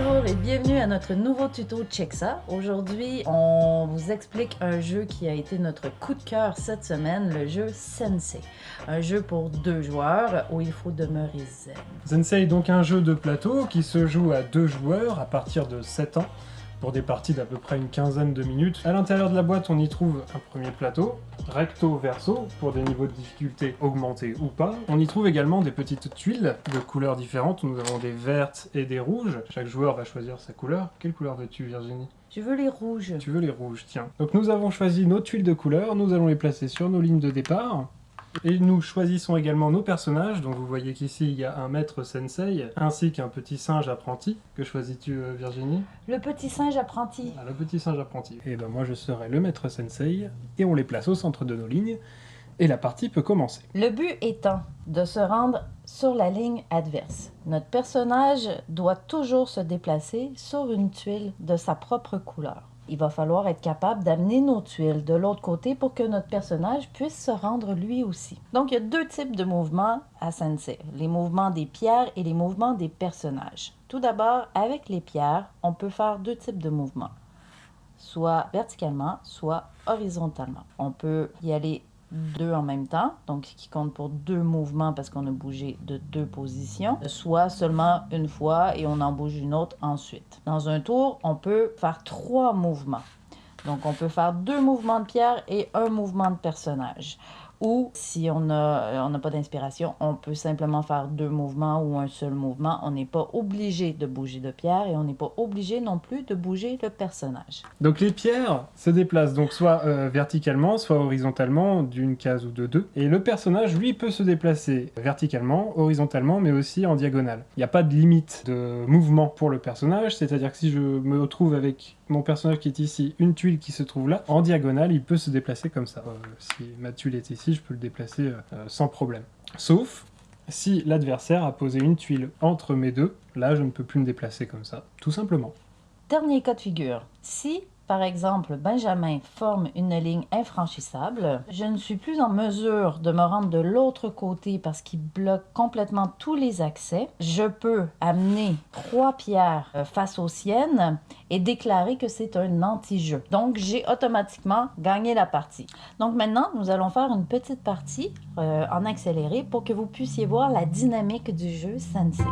Bonjour et bienvenue à notre nouveau tuto Check ça. Aujourd'hui, on vous explique un jeu qui a été notre coup de cœur cette semaine, le jeu Sensei. Un jeu pour 2 joueurs où il faut demeurer zen. Sensei est donc un jeu de plateau qui se joue à 2 joueurs à partir de 7 ans pour des parties d'à peu près une quinzaine de minutes. À l'intérieur de la boîte, on y trouve un premier plateau, recto verso, pour des niveaux de difficulté augmentés ou pas. On y trouve également des petites tuiles de couleurs différentes. Nous avons des vertes et des rouges. Chaque joueur va choisir sa couleur. Quelle couleur veux-tu, Virginie ? Je veux les rouges. Tu veux les rouges, tiens. Donc nous avons choisi nos tuiles de couleurs, nous allons les placer sur nos lignes de départ. Et nous choisissons également nos personnages, donc vous voyez qu'ici il y a un maître sensei, ainsi qu'un petit singe apprenti. Que choisis-tu, Virginie ? Le petit singe apprenti. Ah, le petit singe apprenti. Et ben moi je serai le maître sensei, et on les place au centre de nos lignes, et la partie peut commencer. Le but étant de se rendre sur la ligne adverse. Notre personnage doit toujours se déplacer sur une tuile de sa propre couleur. Il va falloir être capable d'amener nos tuiles de l'autre côté pour que notre personnage puisse se rendre lui aussi. Donc, il y a 2 types de mouvements à Sensei. Les mouvements des pierres et les mouvements des personnages. Tout d'abord, avec les pierres, on peut faire 2 types de mouvements. Soit verticalement, soit horizontalement. On peut y aller 2 en même temps, donc qui compte pour 2 mouvements parce qu'on a bougé de 2 positions, soit seulement une fois et on en bouge une autre ensuite. Dans un tour, on peut faire 3 mouvements. Donc on peut faire 2 mouvements de pierre et 1 mouvement de personnage. Ou si on n'a pas d'inspiration, on peut simplement faire 2 mouvements ou un seul mouvement. On n'est pas obligé de bouger de pierre et on n'est pas obligé non plus de bouger le personnage. Donc les pierres se déplacent donc soit verticalement, soit horizontalement, d'une case ou de 2. Et le personnage, lui, peut se déplacer verticalement, horizontalement, mais aussi en diagonale. Il n'y a pas de limite de mouvement pour le personnage, c'est-à-dire que si je me retrouve avec mon personnage qui est ici, une tuile qui se trouve là, en diagonale, il peut se déplacer comme ça. Si ma tuile est ici, je peux le déplacer sans problème. Sauf si l'adversaire a posé une tuile entre mes deux, là je ne peux plus me déplacer comme ça, tout simplement. Dernier cas de figure. Si, par exemple, Benjamin forme une ligne infranchissable, je ne suis plus en mesure de me rendre de l'autre côté parce qu'il bloque complètement tous les accès. Je peux amener 3 pierres face aux siennes et déclarer que c'est un anti-jeu. Donc, j'ai automatiquement gagné la partie. Donc maintenant, nous allons faire une petite partie en accéléré pour que vous puissiez voir la dynamique du jeu Sensei.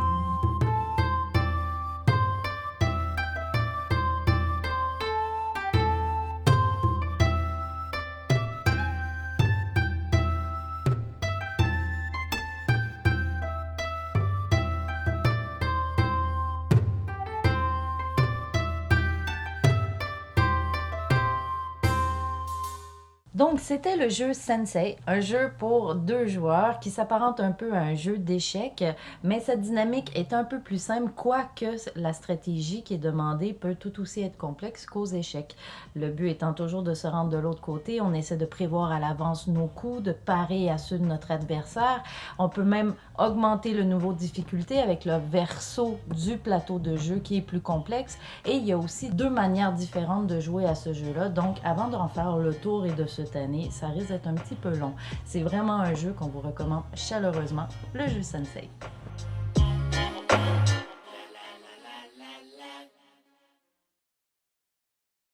Donc, c'était le jeu Sensei, un jeu pour 2 joueurs qui s'apparente un peu à un jeu d'échecs, mais sa dynamique est un peu plus simple, quoique la stratégie qui est demandée peut tout aussi être complexe qu'aux échecs. Le but étant toujours de se rendre de l'autre côté, on essaie de prévoir à l'avance nos coups, de parer à ceux de notre adversaire. On peut même augmenter le niveau de difficulté avec le verso du plateau de jeu qui est plus complexe. Et il y a aussi 2 manières différentes de jouer à ce jeu-là, donc avant d'en faire le tour et de se année, ça risque d'être un petit peu long. C'est vraiment un jeu qu'on vous recommande chaleureusement, le jeu Sensei.